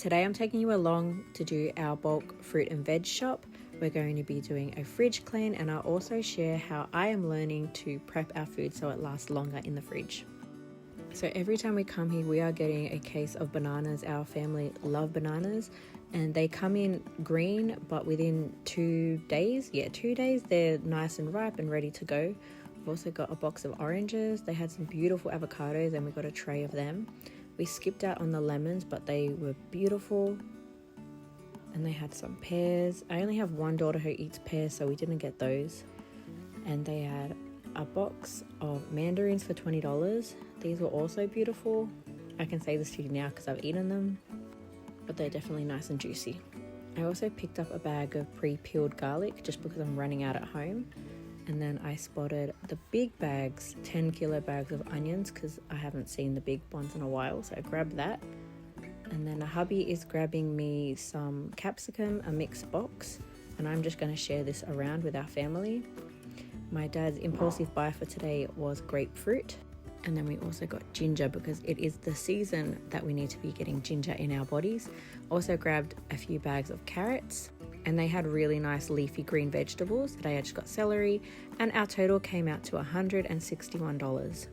Today I'm taking you along to do our bulk fruit and veg shop. We're going to be doing a fridge clean, and I'll also share how I am learning to prep our food so it lasts longer in the fridge. So every time we come here, we are getting a case of bananas. Our family love bananas, and they come in green, but within 2 days, they're nice and ripe and ready to go. We've also got a box of oranges. They had some beautiful avocados, and we got a tray of them. We skipped out on the lemons, but they were beautiful. And they had some pears. I only have one daughter who eats pears, so we didn't get those. And they had a box of mandarins for $20. These were also beautiful. I can say this to you now because I've eaten them, but they're definitely nice and juicy. I also picked up a bag of pre-peeled garlic just because I'm running out at home. And then I spotted the big bags, 10 kilo bags of onions, because I haven't seen the big ones in a while, so I grabbed that. And then a hubby is grabbing me some capsicum, a mixed box, and I'm just going to share this around with our family. My dad's impulsive buy for today was grapefruit. And then we also got ginger because it is the season that we need to be getting ginger in our bodies. Also grabbed a few bags of carrots, and they had really nice leafy green vegetables. Today I just got celery, and our total came out to $161.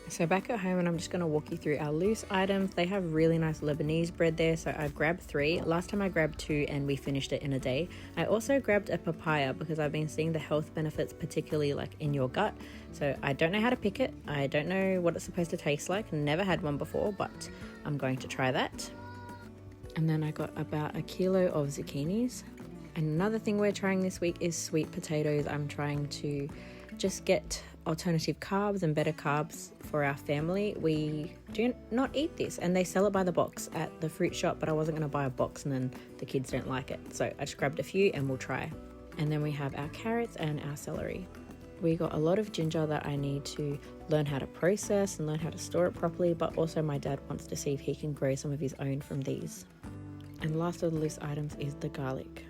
So back at home, and I'm just going to walk you through our loose items. They have really nice Lebanese bread there, so I grabbed 3. Last time I grabbed 2 and we finished it in a day. I also grabbed a papaya because I've been seeing the health benefits, particularly like in your gut. So I don't know how to pick it. I don't know what it's supposed to taste like. Never had one before, but I'm going to try that. And then I got about 1 kilo of zucchinis. And another thing we're trying this week is sweet potatoes. I'm trying to just get alternative carbs and better carbs for our family. We do not eat this, and they sell it by the box at the fruit shop, but I wasn't going to buy a box and then the kids don't like it, so I just grabbed a few and we'll try. And then we have our carrots and our celery. We got a lot of ginger that I need to learn how to process and learn how to store it properly, but also my dad wants to see if he can grow some of his own from these. And last of the loose items is the garlic.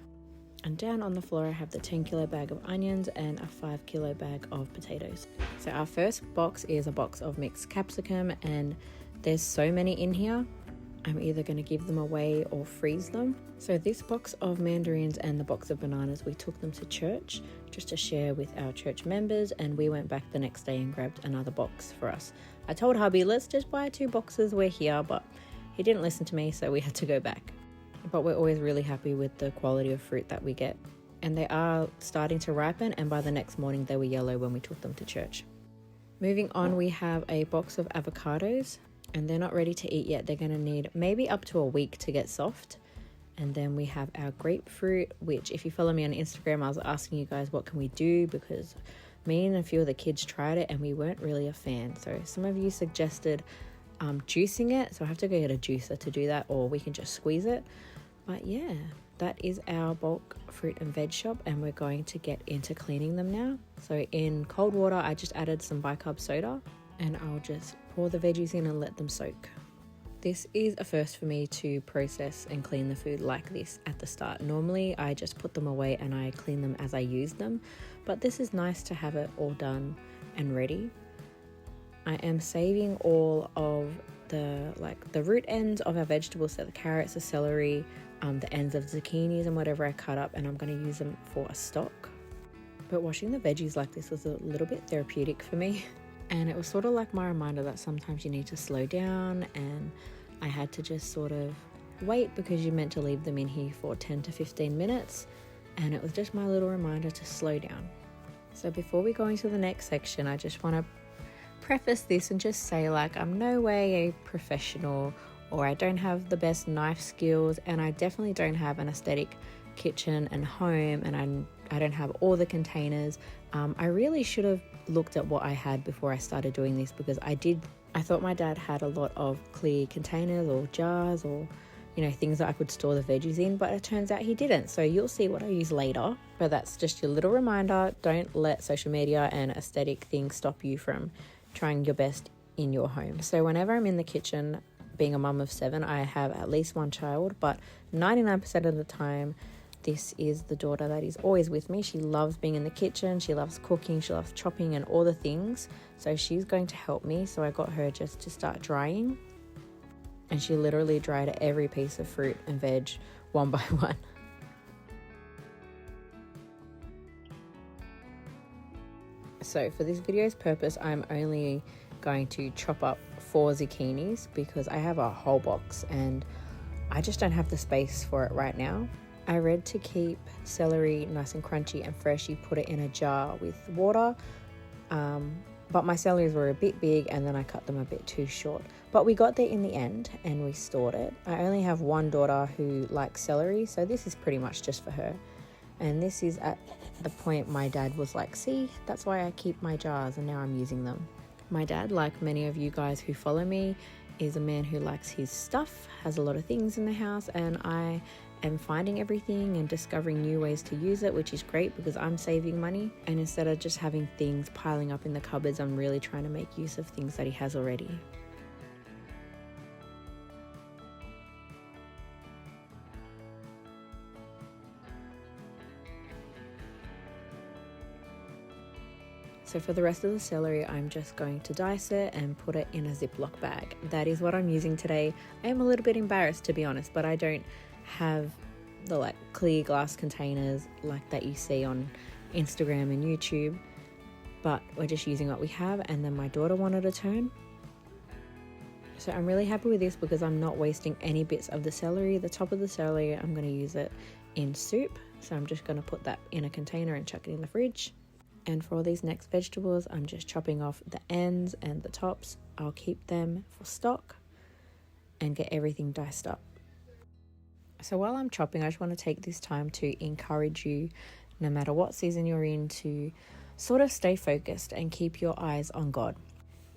And down on the floor I have the 10 kilo bag of onions and a 5 kilo bag of potatoes. So our first box is a box of mixed capsicum, and there's so many in here. I'm either going to give them away or freeze them. So this box of mandarins and the box of bananas, we took them to church just to share with our church members, and we went back the next day and grabbed another box for us. I told hubby, let's just buy 2 boxes, we're here, but he didn't listen to me, so we had to go back. But we're always really happy with the quality of fruit that we get. And they are starting to ripen, and by the next morning they were yellow when we took them to church. Moving on, we have a box of avocados, and they're not ready to eat yet. They're going to need maybe up to a week to get soft. And then we have our grapefruit, which if you follow me on Instagram, I was asking you guys what can we do, because me and a few of the kids tried it and we weren't really a fan. So some of you suggested juicing it, so I have to go get a juicer to do that, or we can just squeeze it. But yeah, that is our bulk fruit and veg shop, and we're going to get into cleaning them now. So in cold water I just added some bicarb soda, and I'll just pour the veggies in and let them soak. This is a first for me to process and clean the food like this at the start. Normally I just put them away and I clean them as I use them, but this is nice to have it all done and ready. I am saving all of the root ends of our vegetables, so the carrots, the celery, the ends of zucchinis and whatever I cut up, and I'm going to use them for a stock. But washing the veggies like this was a little bit therapeutic for me, and it was sort of like my reminder that sometimes you need to slow down, and I had to just sort of wait because you're meant to leave them in here for 10 to 15 minutes, and it was just my little reminder to slow down. So before we go into the next section, I just want to preface this and just say, like, I'm no way a professional, or I don't have the best knife skills, and I definitely don't have an aesthetic kitchen and home, and I don't have all the containers. I really should have looked at what I had before I started doing this, because I thought my dad had a lot of clear containers or jars or things that I could store the veggies in, but it turns out he didn't. So you'll see what I use later, but that's just your little reminder. Don't let social media and aesthetic things stop you from trying your best in your home. So whenever I'm in the kitchen, being a mum of 7, I have at least one child, but 99% of the time This is the daughter that is always with me. She loves being in the kitchen, she loves cooking, she loves chopping and all the things. So she's going to help me. So I got her just to start drying. And she literally dried every piece of fruit and veg one by one. So for this video's purpose, I'm only going to chop up 4 zucchinis because I have a whole box and I just don't have the space for it right now. I read to keep celery nice and crunchy and fresh, you put it in a jar with water. But my celeries were a bit big and then I cut them a bit too short. But we got there in the end and we stored it. I only have one daughter who likes celery, so this is pretty much just for her. And this is at the point my dad was like, see, that's why I keep my jars, and now I'm using them. My dad, like many of you guys who follow me, is a man who likes his stuff, has a lot of things in the house, and I am finding everything and discovering new ways to use it, which is great because I'm saving money. And instead of just having things piling up in the cupboards, I'm really trying to make use of things that he has already. So for the rest of the celery, I'm just going to dice it and put it in a Ziploc bag. That is what I'm using today. I am a little bit embarrassed, to be honest, but I don't have the clear glass containers like that you see on Instagram and YouTube. But we're just using what we have, and then my daughter wanted a turn. So I'm really happy with this because I'm not wasting any bits of the celery. The top of the celery, I'm going to use it in soup. So I'm just going to put that in a container and chuck it in the fridge. And for all these next vegetables, I'm just chopping off the ends and the tops. I'll keep them for stock and get everything diced up. So while I'm chopping, I just want to take this time to encourage you, no matter what season you're in, to sort of stay focused and keep your eyes on God.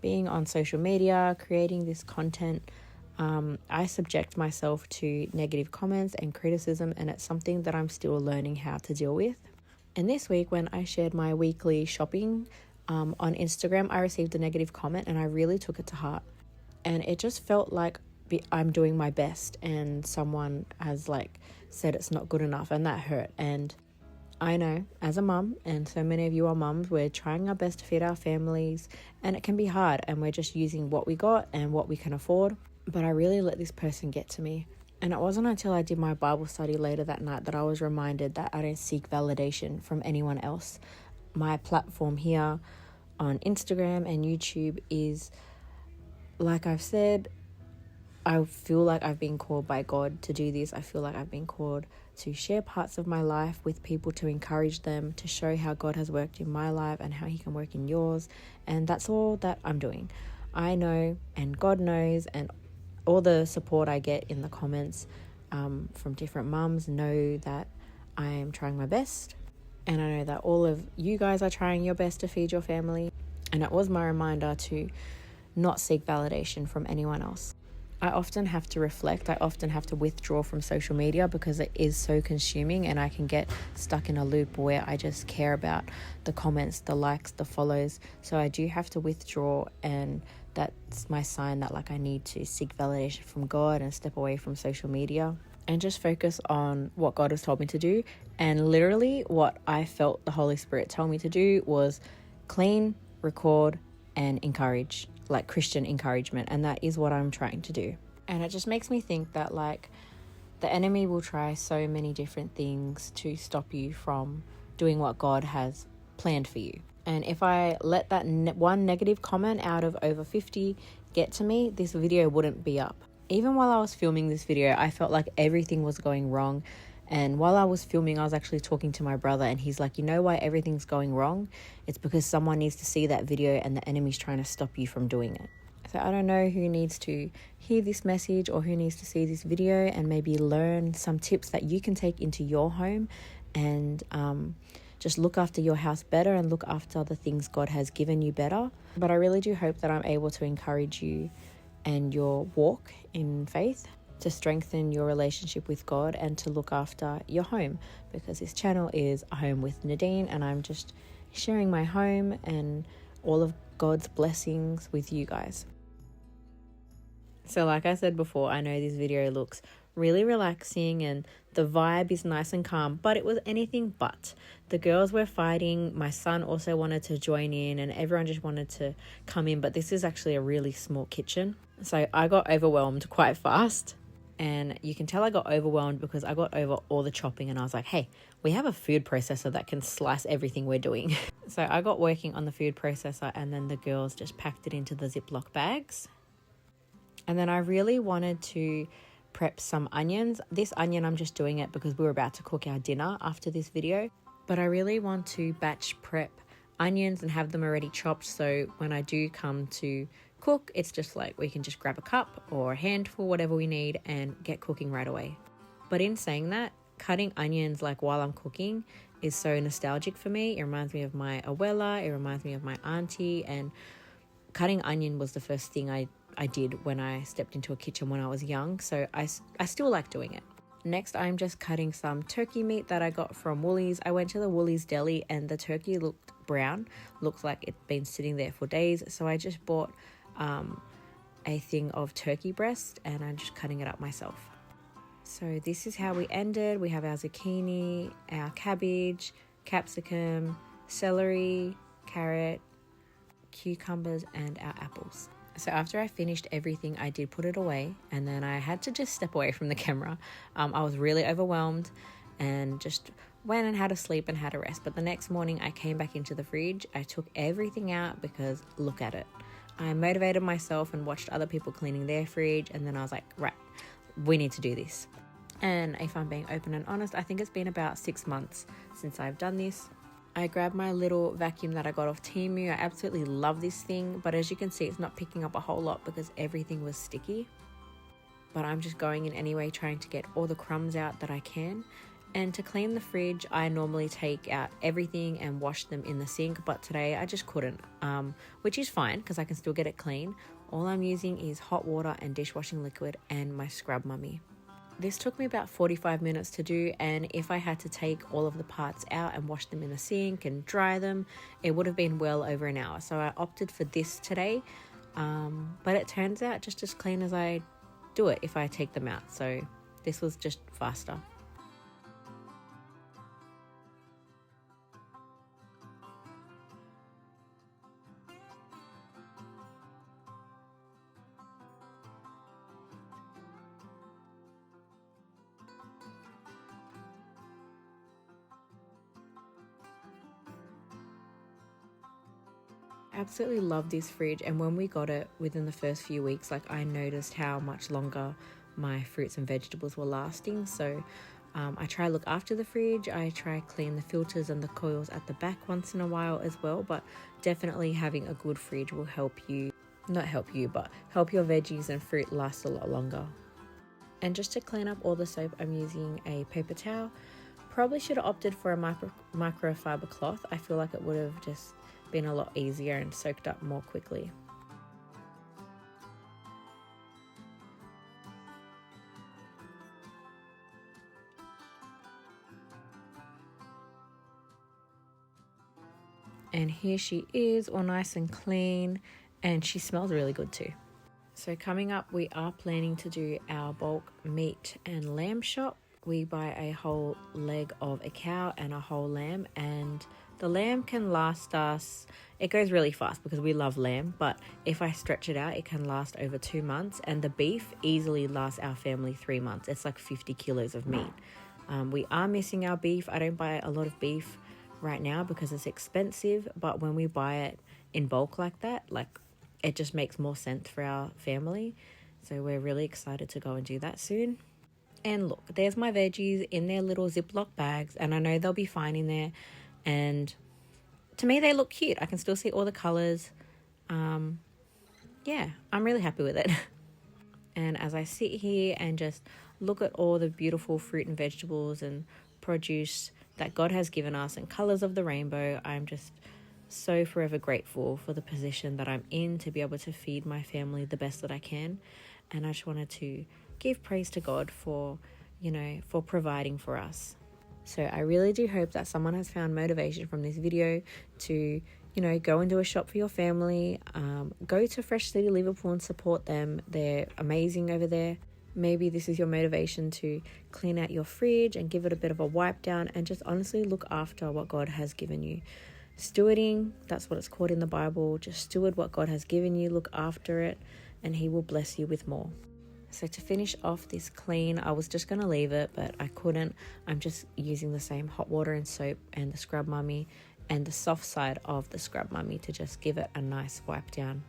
Being on social media, creating this content, I subject myself to negative comments and criticism, and it's something that I'm still learning how to deal with. And this week, when I shared my weekly shopping on Instagram, I received a negative comment and I really took it to heart. And it just felt like I'm doing my best and someone has said it's not good enough, and that hurt. And I know, as a mum, and so many of you are mums, we're trying our best to feed our families, and it can be hard, and we're just using what we got and what we can afford. But I really let this person get to me. And it wasn't until I did my Bible study later that night that I was reminded that I don't seek validation from anyone else. My platform here on Instagram and YouTube is, like I've said, I feel like I've been called by God to do this. I feel like I've been called to share parts of my life with people, to encourage them, to show how God has worked in my life and how he can work in yours. And that's all that I'm doing. I know, and God knows, and all the support I get in the comments from different mums know that I am trying my best. And I know that all of you guys are trying your best to feed your family. And it was my reminder to not seek validation from anyone else. I often have to reflect. I often have to withdraw from social media because it is so consuming, and I can get stuck in a loop where I just care about the comments, the likes, the follows. So I do have to withdraw, and that's my sign that I need to seek validation from God and step away from social media and just focus on what God has told me to do. And literally what I felt the Holy Spirit tell me to do was clean, record, and encourage, Christian encouragement. And that is what I'm trying to do. And it just makes me think that the enemy will try so many different things to stop you from doing what God has planned for you. And if I let that one negative comment out of over 50 get to me, this video wouldn't be up. Even while I was filming this video, I felt like everything was going wrong. And while I was filming, I was actually talking to my brother, and he's like, you know why everything's going wrong? It's because someone needs to see that video and the enemy's trying to stop you from doing it. So I don't know who needs to hear this message or who needs to see this video and maybe learn some tips that you can take into your home and just look after your house better and look after the things God has given you better. But I really do hope that I'm able to encourage you and your walk in faith, to strengthen your relationship with God and to look after your home, because this channel is a home with Nadine, and I'm just sharing my home and all of God's blessings with you guys. So like I said before, I know this video looks really relaxing and the vibe is nice and calm, but it was anything but. The girls were fighting. My son also wanted to join in and everyone just wanted to come in, but this is actually a really small kitchen. So I got overwhelmed quite fast. And you can tell I got overwhelmed because I got over all the chopping and I was like, hey, we have a food processor that can slice everything we're doing. So I got working on the food processor and then the girls just packed it into the Ziploc bags. And then I really wanted to prep some onions. This onion, I'm just doing it because we were about to cook our dinner after this video. But I really want to batch prep onions and have them already chopped, so when I do come to cook, it's just like we can just grab a cup or a handful, whatever we need, and get cooking right away. But in saying that, cutting onions like while I'm cooking is so nostalgic for me. It reminds me of my abuela, it reminds me of my auntie, and cutting onion was the first thing I did when I stepped into a kitchen when I was young, so I still like doing it. Next, I'm just cutting some turkey meat that I got from Woolies. I went to the Woolies deli and the turkey looked brown. Looks like it's been sitting there for days. So I just bought a thing of turkey breast and I'm just cutting it up myself. So this is how we ended. We have our zucchini, our cabbage, capsicum, celery, carrot, cucumbers, and our apples. So after I finished everything, I did put it away and then I had to just step away from the camera. I was really overwhelmed and just went and had a sleep and had a rest. But the next morning I came back into the fridge. I took everything out because look at it. I motivated myself and watched other people cleaning their fridge and then I was like, right, we need to do this. And if I'm being open and honest, I think it's been about 6 months since I've done this. I grabbed my little vacuum that I got off Temu. I absolutely love this thing, but as you can see, it's not picking up a whole lot because everything was sticky. But I'm just going in anyway, trying to get all the crumbs out that I can. And to clean the fridge, I normally take out everything and wash them in the sink, but today I just couldn't, which is fine because I can still get it clean. All I'm using is hot water and dishwashing liquid and my scrub mummy. This took me about 45 minutes to do, and if I had to take all of the parts out and wash them in the sink and dry them, it would have been well over an hour. So I opted for this today, but it turns out just as clean as I do it if I take them out. So this was just faster. Absolutely love this fridge, and when we got it within the first few weeks, like I noticed how much longer my fruits and vegetables were lasting. So I try to look after the fridge. I try clean the filters and the coils at the back once in a while as well, but definitely having a good fridge will help you, not help you, but help your veggies and fruit last a lot longer. And just to clean up all the soap, I'm using a paper towel. Probably should have opted for a microfiber cloth. I feel like it would have just been a lot easier and soaked up more quickly. And here she is, all nice and clean, and she smells really good too. So coming up, we are planning to do our bulk meat and lamb shop. We buy a whole leg of a cow and a whole lamb, and the lamb can last us, it goes really fast because we love lamb, but if I stretch it out, it can last over 2 months, and the beef easily lasts our family 3 months. It's like 50 kilos of meat. We are missing our beef. I don't buy a lot of beef right now because it's expensive, but when we buy it in bulk like that, like it just makes more sense for our family. So we're really excited to go and do that soon. And look, there's my veggies in their little Ziploc bags, and I know they'll be fine in there. And to me, they look cute. I can still see all the colors. Yeah, I'm really happy with it. And as I sit here and just look at all the beautiful fruit and vegetables and produce that God has given us and colors of the rainbow, I'm just so forever grateful for the position that I'm in to be able to feed my family the best that I can. And I just wanted to give praise to God for, for providing for us. So I really do hope that someone has found motivation from this video to, go and do a shop for your family. Go to Fresh City Liverpool and support them. They're amazing over there. Maybe this is your motivation to clean out your fridge and give it a bit of a wipe down and just honestly look after what God has given you. Stewarding, that's what it's called in the Bible. Just steward what God has given you, look after it, and He will bless you with more. So to finish off this clean, I was just going to leave it, but I couldn't. I'm just using the same hot water and soap and the scrub mummy and the soft side of the scrub mummy to just give it a nice wipe down.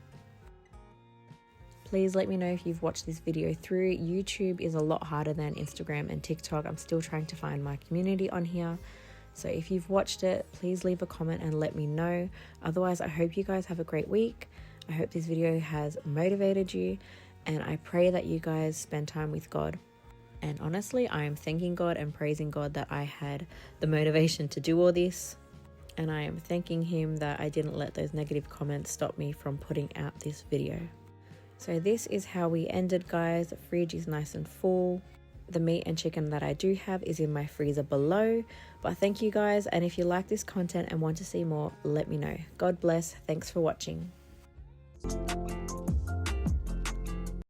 Please let me know if you've watched this video through. YouTube is a lot harder than Instagram and TikTok. I'm still trying to find my community on here. So if you've watched it, please leave a comment and let me know. Otherwise, I hope you guys have a great week. I hope this video has motivated you, and I pray that you guys spend time with God. And honestly, I am thanking God and praising God that I had the motivation to do all this. And I am thanking Him that I didn't let those negative comments stop me from putting out this video. So this is how we ended, guys. The fridge is nice and full. The meat and chicken that I do have is in my freezer below. But thank you guys, and if you like this content and want to see more, let me know. God bless. Thanks for watching.